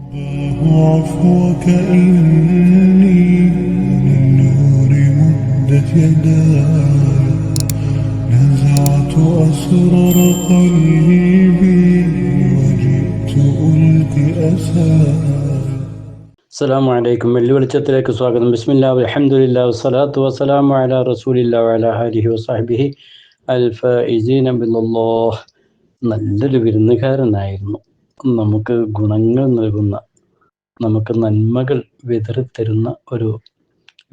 عفوك إني للنور مدت يداي نزعت أسرار قلبي وجئت ألقي أساي. അസ്സലാമു അലൈക്കും. വെള്ളി വെളിച്ചത്തിലേക്ക് സ്വാഗതം. ബിസ്മില്ലാ അൽഹംദുലില്ലാ വസ്സലാത്തു വസ്സലാമു അലാ റസൂലില്ലാ വഅലാ ആലിഹി വസഹ്ബിഹി അൽ ഫായിസീന ബില്ലാഹ്. നല്ലൊരു വിരുന്നുകാരനായിരുന്നു. നമുക്ക് ഗുണങ്ങൾ നൽകുന്ന, നമുക്ക് നന്മകൾ വിതറിത്തരുന്ന ഒരു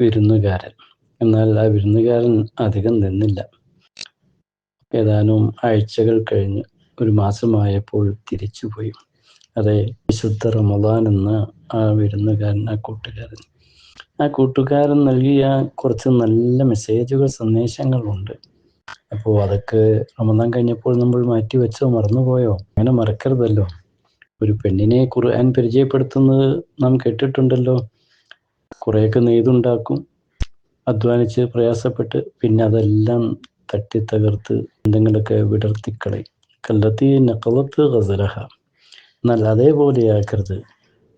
വിരുന്നുകാരൻ. എന്നാൽ ആ വിരുന്നുകാരൻ അധികം നിന്നില്ല. ഏതാനും ആഴ്ചകൾ കഴിഞ്ഞ് ഒരു മാസമായപ്പോൾ തിരിച്ചുപോയി. അതെ, വിശുദ്ധ റമദാൻ എന്ന ആ വിരുന്നുകാരൻ, ആ കൂട്ടുകാരൻ നൽകിയ കുറച്ച് നല്ല മെസ്സേജുകൾ, സന്ദേശങ്ങളുണ്ട്. അപ്പോൾ അതൊക്കെ റമദാൻ കഴിഞ്ഞപ്പോൾ നമ്മൾ മാറ്റിവെച്ചോ, മറന്നുപോയോ? അങ്ങനെ മറക്കരുതല്ലോ. ഒരു പെണ്ണിനെ ഖുർആൻ പരിചയപ്പെടുത്തുന്നത് നാം കേട്ടിട്ടുണ്ടല്ലോ. കുറേയൊക്കെ നെയ്തുണ്ടാക്കും, അധ്വാനിച്ച് പ്രയാസപ്പെട്ട്, പിന്നെ അതെല്ലാം തട്ടിത്തകർത്ത് എന്തെങ്കിലുമൊക്കെ വിടർത്തിക്കളയും. കല്ലത്തി നഖലത്ത് ഗസലഹ. എന്നാൽ അതേപോലെയാക്കരുത്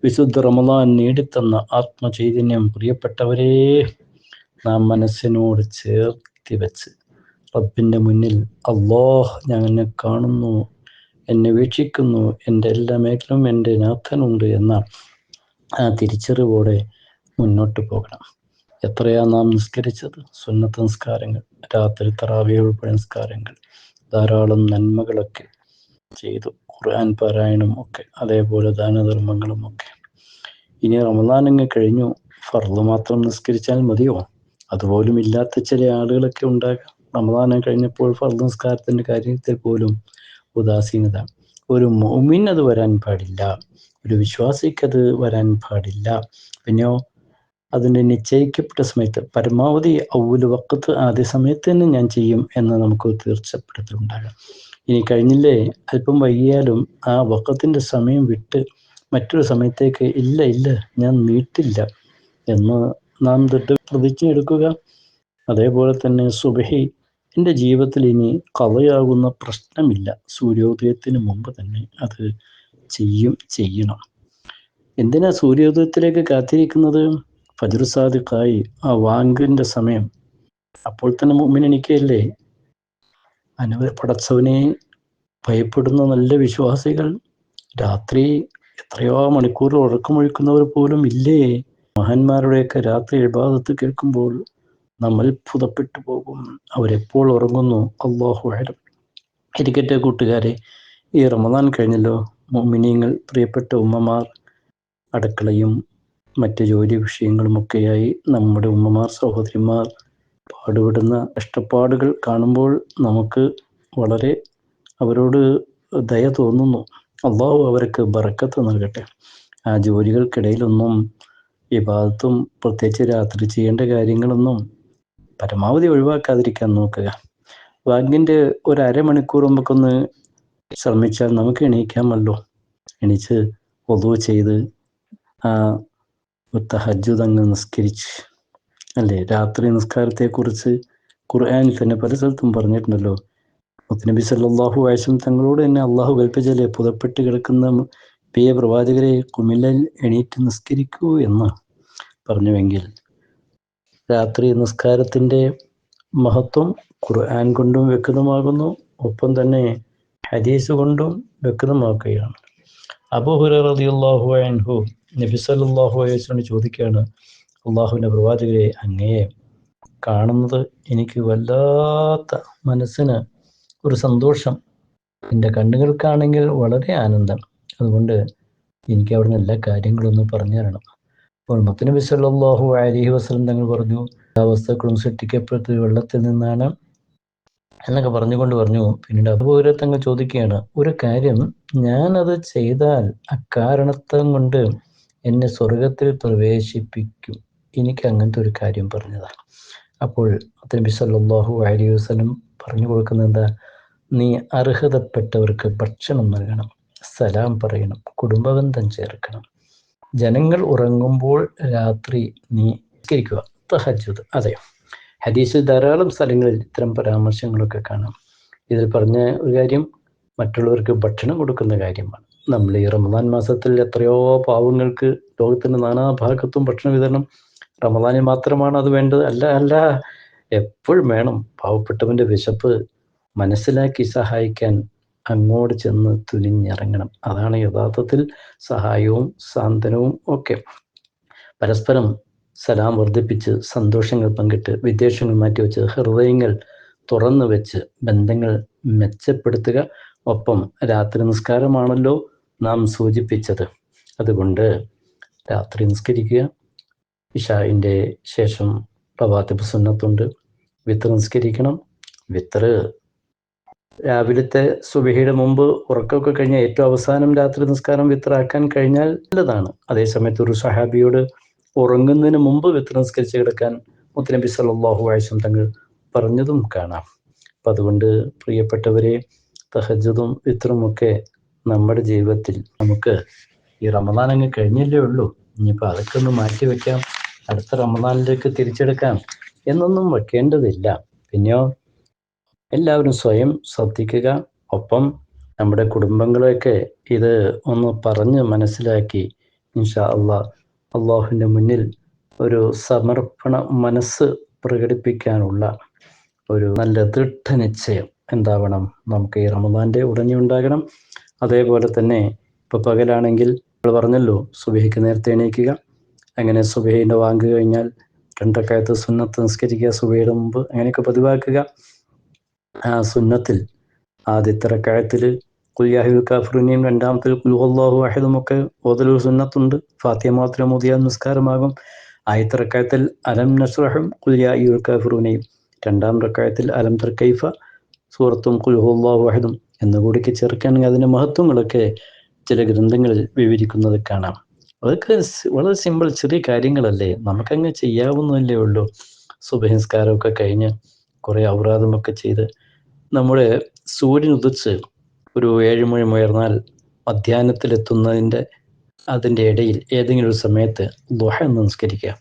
വിശുദ്ധ റമദാൻ നേടിത്തന്ന ആത്മചൈതന്യം. പ്രിയപ്പെട്ടവരെ, നാം മനസ്സിനോട് ചേർത്തി വെച്ച് റബ്ബിൻ്റെ മുന്നിൽ അല്ലാഹ് ഞാൻ എന്നെ കാണുന്നു, എന്നെ വീക്ഷിക്കുന്നു, എൻ്റെ എല്ലാ മേഖലയും എൻ്റെ നാഥനുണ്ട് എന്ന ആ തിരിച്ചറിവോടെ മുന്നോട്ട് പോകണം. എത്രയാ നാം നിസ്കരിച്ചത്? സുന്നത്ത് നിസ്കാരങ്ങൾ, രാത്രി തറാവീഹ് ഉൾപ്പെടെ നിസ്കാരങ്ങൾ, ധാരാളം നന്മകളൊക്കെ ചെയ്തു, ഖുർആൻ പാരായണം ഒക്കെ, അതേപോലെ ദാനധർമ്മങ്ങളും ഒക്കെ. ഇനി റമദാൻ അങ്ങ് കഴിഞ്ഞു, ഫർള് മാത്രം നിസ്കരിച്ചാൽ മതിയോ? അതുപോലും ഇല്ലാത്ത ചില ആളുകളൊക്കെ ഉണ്ടാകാം. റമദാൻ കഴിഞ്ഞപ്പോൾ ഫർള് നിസ്കാരത്തിൻ്റെ കാര്യത്തിൽ പോലും ഉദാസീനത. ഒരു മുഅ്മിൻ അത് വരാൻ പാടില്ല, ഒരു വിശ്വാസിക്കത് വരാൻ പാടില്ല. പിന്നെയോ അതിൻ്റെ നിശ്ചയിക്കപ്പെട്ട സമയത്ത്, പരമാവധി അവ്വല് വഖത്ത്, ആദ്യ സമയത്ത് തന്നെ ഞാൻ ചെയ്യും എന്ന് നമുക്ക് തീർച്ചപ്പെടുത്തലുണ്ടാകാം. ഇനി കഴിഞ്ഞില്ലേ, അല്പം വൈകിയാലും ആ വഖത്തിൻ്റെ സമയം വിട്ട് മറ്റൊരു സമയത്തേക്ക് ഇല്ല ഞാൻ നീട്ടില്ല എന്ന് നാം പ്രതിജ്ഞ എടുക്കുക. അതേപോലെ തന്നെ സുബഹി എൻ്റെ ജീവിതത്തിൽ ഇനി കളയാകുന്ന പ്രശ്നമില്ല, സൂര്യോദയത്തിന് മുമ്പ് തന്നെ അത് ചെയ്യണം. എന്തിനാ സൂര്യോദയത്തിലേക്ക് കാത്തിരിക്കുന്നത്? ഫജ്ർ സാദിഖായി ആ വാങ്കിൻ്റെ സമയം അപ്പോൾ തന്നെ മുഅ്മിൻ എണീക്കയല്ലേ. പടച്ചവനെ ഭയപ്പെടുന്ന നല്ല വിശ്വാസികൾ രാത്രി എത്രയോ മണിക്കൂർ ഉറക്കമൊഴിക്കുന്നവർ പോലും ഇല്ലേ. മഹാന്മാരുടെയൊക്കെ രാത്രി ഇബാദത്ത് കേൾക്കുമ്പോൾ നമ്മൾ അത്ഭുതപ്പെട്ടു പോകും. അവരെപ്പോൾ ഉറങ്ങുന്നു? അല്ലാഹു അഅലം. ഇരിക്കട്ടെ കൂട്ടുകാരെ, ഈ റമദാൻ കഴിഞ്ഞല്ലോ. മുഅ്മിനീങ്ങൾ, പ്രിയപ്പെട്ട ഉമ്മമാർ, അടുക്കളയും മറ്റ് ജോലി വിഷയങ്ങളുമൊക്കെയായി നമ്മുടെ ഉമ്മമാർ, സഹോദരിമാർ പാടുപെടുന്ന കഷ്ടപ്പാടുകൾ കാണുമ്പോൾ നമുക്ക് വളരെ അവരോട് ദയ തോന്നുന്നു. അല്ലാഹു അവർക്ക് ബറക്കത്ത് നൽകട്ടെ. ആ ജോലികൾക്കിടയിലൊന്നും ഇബാദത്തും പ്രത്യേകിച്ച് രാത്രി ചെയ്യേണ്ട കാര്യങ്ങളൊന്നും പരമാവധി ഒഴിവാക്കാതിരിക്കാൻ നോക്കുക. വാങ്കിൻ്റെ ഒരു അരമണിക്കൂർ നമുക്കൊന്ന് ശ്രമിച്ചാൽ നമുക്ക് എണീക്കാമല്ലോ. എണീച്ച് വുളൂ ചെയ്ത് ആ തഹജ്ജുദ് അങ്ങ് നിസ്കരിച്ച്, അല്ലേ? രാത്രി നിസ്കാരത്തെക്കുറിച്ച് ഖുർആനിൽ തന്നെ പല സ്ഥലത്തും പറഞ്ഞിട്ടുണ്ടല്ലോ. മുത്തുനബി സല്ലല്ലാഹു അലൈഹി വസല്ലം തങ്ങളോട് തന്നെ അള്ളാഹു കൽപ്പിച്ചല്ലേ, പുതപ്പെട്ട് കിടക്കുന്ന പ്രിയ പ്രവാചകരെ, കുമില്ലൽ എണീറ്റ് നിസ്കരിക്കൂ എന്ന് പറഞ്ഞുവെങ്കിൽ രാത്രി നിസ്കാരത്തിൻ്റെ മഹത്വം ഖുർആൻ കൊണ്ടും വ്യക്തമാകുന്നു, ഒപ്പം തന്നെ ഹദീസ് കൊണ്ടും വ്യക്തമാക്കുകയാണ്. അബൂ ഹുറൈറ റളിയല്ലാഹു അൻഹു നബി സല്ലല്ലാഹു അലൈഹി വസല്ലം ചോദിക്കുകയാണ്, അള്ളാഹുവിൻ്റെ പ്രവാചകരെ, അങ്ങയെ കാണുന്നത് എനിക്ക് വല്ലാത്ത മനസ്സിന് ഒരു സന്തോഷം, എൻ്റെ കണ്ണുകൾക്കാണെങ്കിൽ വളരെ ആനന്ദം. അതുകൊണ്ട് എനിക്ക് അവിടുന്ന് എല്ലാ കാര്യങ്ങളൊന്ന് പറഞ്ഞു തരണം. അപ്പോൾ മുത്തുനബി സല്ലല്ലാഹു അലൈഹി വസല്ലം തങ്ങൾ പറഞ്ഞു, എല്ലാ വസ്തുക്കളും സൃഷ്ടിക്കപ്പെട്ടത് വെള്ളത്തിൽ നിന്നാണ് എന്നൊക്കെ പറഞ്ഞു. പിന്നീട് അബൂഹുറൈറ തങ്ങൾ ചോദിക്കുകയാണ്, ഒരു കാര്യം, ഞാനത് ചെയ്താൽ അക്കാരണത്വം കൊണ്ട് എന്നെ സ്വർഗത്തിൽ പ്രവേശിപ്പിക്കും, എനിക്ക് അങ്ങനത്തെ ഒരു കാര്യം പറഞ്ഞതാണ്. അപ്പോൾ നബി സല്ലല്ലാഹു അലൈഹി വസല്ലം പറഞ്ഞു കൊടുക്കുന്നത് എന്താ? നീ അർഹതപ്പെട്ടവർക്ക് ഭക്ഷണം നൽകണം, സലാം പറയണം, കുടുംബബന്ധം ചേർക്കണം, ജനങ്ങൾ ഉറങ്ങുമ്പോൾ രാത്രി നീ നിസ്കരിക്കുക, തഹജ്ജുദ്. അതെ, ഹദീസിൽ ധാരാളം സ്ഥലങ്ങളിൽ ഇത്തരം പരാമർശങ്ങളൊക്കെ കാണാം. ഇതിൽ പറഞ്ഞ ഒരു കാര്യം മറ്റുള്ളവർക്ക് ഭക്ഷണം കൊടുക്കുന്ന കാര്യമാണ്. നമ്മൾ ഈ റമദാൻ മാസത്തിൽ എത്രയോ പാവങ്ങൾക്ക് ലോകത്തിൻ്റെ നാനാഭാഗത്തും ഭക്ഷണ വിതരണം റമദാനിൽ മാത്രമാണ് അത് വേണ്ടത്? അല്ല, എപ്പോഴും വേണം. പാവപ്പെട്ടവൻ്റെ വിശപ്പ് മനസ്സിലാക്കി സഹായിക്കാൻ അങ്ങോട്ട് ചെന്ന് തുനിഞ്ഞിറങ്ങണം. അതാണ് യഥാർത്ഥത്തിൽ സഹായവും സാന്ത്വനവും ഒക്കെ. പരസ്പരം സലാം വർദ്ധിപ്പിച്ച് സന്തോഷങ്ങൾ പങ്കിട്ട് വിദ്വേഷങ്ങൾ മാറ്റിവെച്ച് ഹൃദയങ്ങൾ തുറന്നു വെച്ച് ബന്ധങ്ങൾ മെച്ചപ്പെടുത്തുക. ഒപ്പം രാത്രി നിസ്കാരമാണല്ലോ നാം സൂചിപ്പിച്ചത്. അതുകൊണ്ട് രാത്രി നിസ്കരിക്കുക. ഇശാഇൻ്റെ ശേഷം റവാത്തിബ് സുന്നത്തുണ്ട്. വിത്തർ നിസ്കരിക്കണം. വിത്തർ രാവിലത്തെ സുബഹിയുടെ മുമ്പ് ഉറക്കമൊക്കെ കഴിഞ്ഞാൽ ഏറ്റവും അവസാനം രാത്രി നിസ്കാരം വിത്തറാക്കാൻ കഴിഞ്ഞാൽ നല്ലതാണ്. അതേസമയത്ത് ഒരു സഹാബിയോട് ഉറങ്ങുന്നതിന് മുമ്പ് വിത്തർ നിസ്കരിച്ച് കിടക്കാൻ മുത്തനബി സല്ലല്ലാഹു അലൈഹി വസല്ലം തങ്ങൾ പറഞ്ഞതും കാണാം. അപ്പം അതുകൊണ്ട് പ്രിയപ്പെട്ടവരെ, തഹജ്ജുദും വിത്തറും ഒക്കെ നമ്മുടെ ജീവിതത്തിൽ നമുക്ക് ഈ റമദാൻ അങ്ങ് കഴിഞ്ഞല്ലേ ഉള്ളൂ, ഇനിയിപ്പോൾ അതൊക്കെ ഒന്ന് മാറ്റി വയ്ക്കാം, അടുത്ത റമദാനിലേക്ക് തിരിച്ചെടുക്കാം എന്നൊന്നും വെക്കേണ്ടതില്ല. പിന്നെയോ എല്ലാവരും സ്വയം ശ്രദ്ധിക്കുക. ഒപ്പം നമ്മുടെ കുടുംബങ്ങളെയൊക്കെ ഇത് ഒന്ന് പറഞ്ഞ് മനസ്സിലാക്കി ഇൻഷാ അള്ളാഹുവിൻ്റെ മുന്നിൽ ഒരു സമർപ്പണ മനസ്സ് പ്രകടിപ്പിക്കാനുള്ള ഒരു നല്ല ദൃഢനിശ്ചയം എന്താവണം നമുക്ക് ഈ റമദാൻ്റെ ഉടനെ ഉണ്ടാകണം. അതേപോലെ തന്നെ ഇപ്പോൾ പകലാണെങ്കിൽ നമ്മൾ പറഞ്ഞല്ലോ സുബഹിക്ക് നേരത്തെ എണീക്കുക. അങ്ങനെ സുബഹിൻ്റെ വാങ്ക് കഴിഞ്ഞാൽ 2 റക്അത്ത് സുന്നത്ത് നിസ്കരിക്കുക സുബഹിയുടെ മുമ്പ്. അങ്ങനെയൊക്കെ പതിവാക്കുക. ആ സുന്നത്തിൽ ആദ്യത്തെ റക്അത്തിൽ ഖുൽ യാ അയ്യുഹൽ കാഫിറൂനും രണ്ടാമത്തിൽ ഖുൽ ഹുവല്ലാഹു അഹദും ഒക്കെ ഓതലൊരു സുന്നത്തുണ്ട്. ഫാത്തിഹ മാത്രം ഓതിയാൽ നിസ്കാരമാകും. ആദ്യത്തെ റക്അത്തിൽ അലം നശ്റഹും ഖുൽ യാ അയ്യുഹൽ കാഫിറൂനെയും, രണ്ടാം റക്അത്തിൽ അലം തർ കൈഫ സൂറത്തും ഖുൽ ഹുവല്ലാഹു അഹദും എന്നുകൂടിക്ക് ചേർക്കുകയാണെങ്കിൽ അതിൻ്റെ മഹത്വങ്ങളൊക്കെ ചില ഗ്രന്ഥങ്ങളിൽ വിവരിക്കുന്നത് കാണാം. അതൊക്കെ വളരെ സിമ്പിൾ ചെറിയ കാര്യങ്ങളല്ലേ, നമുക്കങ്ങ് ചെയ്യാവുന്നതല്ലേ ഉള്ളൂ. സുബഹി നിസ്കാരമൊക്കെ കഴിഞ്ഞ് കുറേ ഔറാദുമൊക്കെ ചെയ്ത് നമ്മുടെ സൂര്യൻ ഉദിച്ച് ഒരു 7 മണി ഉയർന്നാൽ മധ്യാഹ്നത്തിലെത്തുന്നതിൻ്റെ അതിൻ്റെ ഇടയിൽ ഏതെങ്കിലും ഒരു സമയത്ത് ദുഹ എന്ന് നിസ്കരിക്കുക.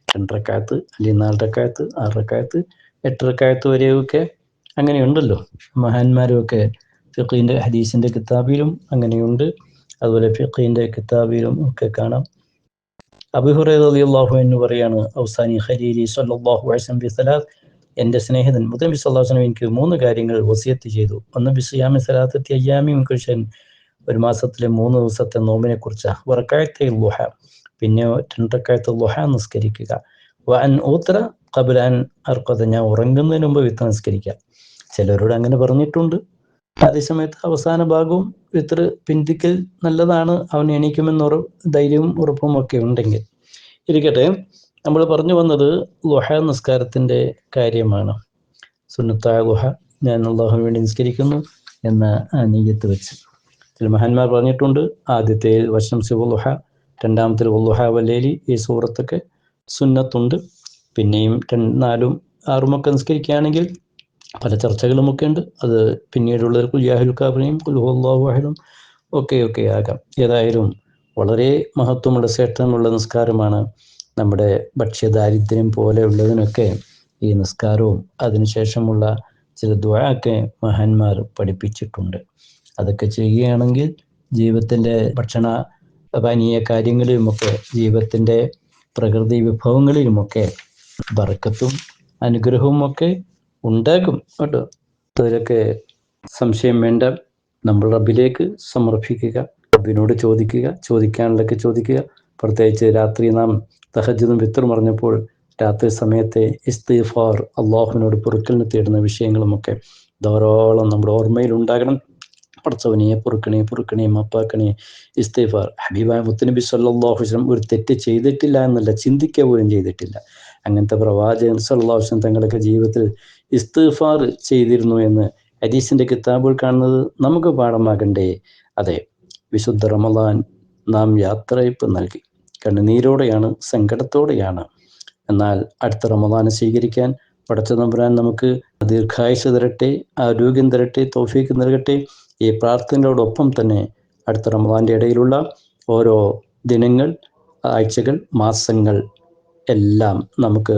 2 റക്അത്ത് അല്ലെങ്കിൽ 4 റക്അത്ത് 6 റക്അത്ത് 8 റക്അത്ത് വരെയൊക്കെ അങ്ങനെയുണ്ടല്ലോ. മഹാന്മാരുമൊക്കെ ഫിഖിൻ്റെ ഹദീസിൻ്റെ കിതാബിലും അങ്ങനെയുണ്ട്. അതുപോലെ ഫിഖിൻ്റെ കിതാബിലും ഒക്കെ കാണാം. അബൂ ഹുറൈറ റളിയല്ലാഹു അൻഹു പറയാണ്, ഔസാനി ഖലീലി സ്വല്ലല്ലാഹു അലൈഹി വസല്ലം ബിസലാത്ത്, എൻ്റെ സ്നേഹിതൻ മുത്തനബി സല്ലല്ലാഹു അലൈഹി വസല്ലം എനിക്ക് 3 കാര്യങ്ങൾ വസിയത്ത് ചെയ്തു. ഒന്ന് ബിസിയാമി സലാത്തത്തി അയ്യാമി മിൻ കുൽശൻ, ഒരു മാസത്തിലെ 3 ദിവസത്തെ നോമ്പിനെ കുറിച്ചാണ്. വറകഅത്തൈ ളുഹ, പിന്നെ 2 റക്അത്ത് ളുഹ നിസ്കരിക്കുക. വഅൻ ഊത്ര ഖബ്ല അൻ അർഖദ, ഞാൻ ഉറങ്ങുന്നതിന് മുമ്പ് വിത്തർ നിസ്കരിക്കുക. ചിലരോട് അങ്ങനെ പറഞ്ഞിട്ടുണ്ട്. അതേസമയത്ത് അവസാന ഭാഗവും വിത്തർ പിന്തിക്കൽ നല്ലതാണ്, അവൻ എണീക്കുമെന്ന് ധൈര്യവും ഉറപ്പും ഒക്കെ ഉണ്ടെങ്കിൽ. ഇരിക്കട്ടെ, നമ്മൾ പറഞ്ഞു വന്നത് ളുഹ നിസ്കാരത്തിൻ്റെ കാര്യമാണ്. സുന്നത്തായ ളുഹ ഞാൻ അല്ലാഹുവിന് വേണ്ടി നിസ്കരിക്കുന്നു എന്ന നിയ്യത്ത് വെച്ച് ചില മഹാന്മാർ പറഞ്ഞിട്ടുണ്ട്. ആദ്യത്തെ വശംസി ളുഹ, രണ്ടാമത്തെ ളുഹ വല്ലൈലി, ഈ സൂറത്തൊക്കെ സുന്നത്തുണ്ട്. പിന്നെയും 4ഉം 6ഉം ഒക്കെ നിസ്കരിക്കുകയാണെങ്കിൽ പല ചർച്ചകളുമൊക്കെ ഉണ്ട്. അത് പിന്നീടുള്ളത് ഖുൽ യാ അയ്യുഹൽ കാഫിറൂൻ ഖുൽ ഹുവല്ലാഹു അഹദും ഒക്കെ ആകാം. ഏതായാലും വളരെ മഹത്വമുള്ള ശ്രേഷ്ഠമുള്ള നിസ്കാരമാണ്. നമ്മുടെ ഭക്ഷ്യദാരിദ്ര്യം പോലെയുള്ളതിനൊക്കെ ഈ നിസ്കാരവും അതിനുശേഷമുള്ള ചില ദുആ മഹാന്മാർ പഠിപ്പിച്ചിട്ടുണ്ട്. അതൊക്കെ ചെയ്യുകയാണെങ്കിൽ ജീവിതത്തിൻ്റെ ഭക്ഷണ പാനീയ കാര്യങ്ങളിലുമൊക്കെ ജീവിതത്തിൻ്റെ പ്രകൃതി വിഭവങ്ങളിലുമൊക്കെ ബർക്കത്തും അനുഗ്രഹവും ഒക്കെ ഉണ്ടാകും കേട്ടോ. അതിലൊക്കെ സംശയം വേണ്ട. നമ്മൾ റബ്ബിലേക്ക് സമർപ്പിക്കുക, റബ്ബിനോട് ചോദിക്കുക, ചോദിക്കാനുള്ളതൊക്കെ ചോദിക്കുക. പ്രത്യേകിച്ച് രാത്രി നാം തഹജ്ജുദും വിത്തറും പറഞ്ഞപ്പോൾ രാത്രി സമയത്തെ ഇസ്തിഗ്ഫാർ, അള്ളാഹുവിനോട് പൊറുക്കലിന് തേടുന്ന വിഷയങ്ങളുമൊക്കെ ധാരാളം നമ്മുടെ ഓർമ്മയിൽ ഉണ്ടാകണം. പടച്ചവനെ പൊറുക്കണേ മാപ്പാക്കണേ, ഇസ്തിഗ്ഫാർ. ഹബീബായ മുത്തനബി സല്ലല്ലാഹു അലൈഹി വസല്ലം ഒരു തെറ്റ് ചെയ്തിട്ടില്ല എന്നല്ല, ചിന്തിക്കുക പോലും ചെയ്തിട്ടില്ല. അങ്ങനത്തെ പ്രവാചകൻ സല്ലല്ലാഹു അലൈഹി വസല്ലം തങ്ങളൊക്കെ ജീവിതത്തിൽ ഇസ്തിഗ്ഫാർ ചെയ്തിരുന്നു എന്ന് ഹദീസിൻ്റെ കിതാബുകൾ കാണുന്നത് നമുക്ക് പാഠമാകണ്ടേ? അതെ, വിശുദ്ധ റമദാൻ നാം യാത്രയപ്പ് നൽകി. കണ്ണുനീരോടെയാണ്, സങ്കടത്തോടെയാണ്. എന്നാൽ അടുത്ത റമദാനെ സ്വീകരിക്കാൻ പടച്ച തമ്പുരാൻ നമുക്ക് ദീർഘായുസ്സ് തരട്ടെ, ആരോഗ്യം തരട്ടെ, തൗഫീഖ് നൽകട്ടെ. ഈ പ്രാർത്ഥനയോടൊപ്പം തന്നെ അടുത്ത റമദാൻ്റെ ഇടയിലുള്ള ഓരോ ദിനങ്ങൾ, ആഴ്ചകൾ, മാസങ്ങൾ എല്ലാം നമുക്ക്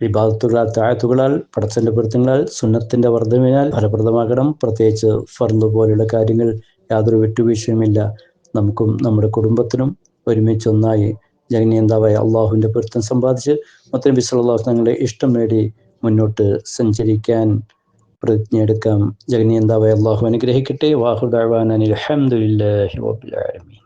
ഇബാദത്തുകളാൽ, താഅത്തുകളാൽ, പടച്ചൻ്റെ പൊരുത്തങ്ങളാൽ, സുന്നത്തിൻ്റെ വർദ്ധനവിനാൽ ഫലപ്രദമാകണം. പ്രത്യേകിച്ച് ഫർദ് പോലെയുള്ള കാര്യങ്ങൾ യാതൊരു വിട്ടുവീഴ്ചയുമില്ല നമുക്കും നമ്മുടെ കുടുംബത്തിനും ഒരുമിച്ചൊന്നായി ജഗന്നിയന്താവായ അള്ളാഹുവിൻ്റെ പൊരുത്തം സമ്പാദിച്ച് മുത്തനബി സല്ലല്ലാഹു തങ്ങളുടെ ഇഷ്ടം നേടി മുന്നോട്ട് സഞ്ചരിക്കാൻ പ്രതിജ്ഞയെടുക്കാം. ജഗന്നിയന്താവായ അള്ളാഹു അനുഗ്രഹിക്കട്ടെ. വാഹു ദഅ്വാനാ അനിൽ ഹംദുലില്ലാഹി റബ്ബിൽ ആലമീൻ.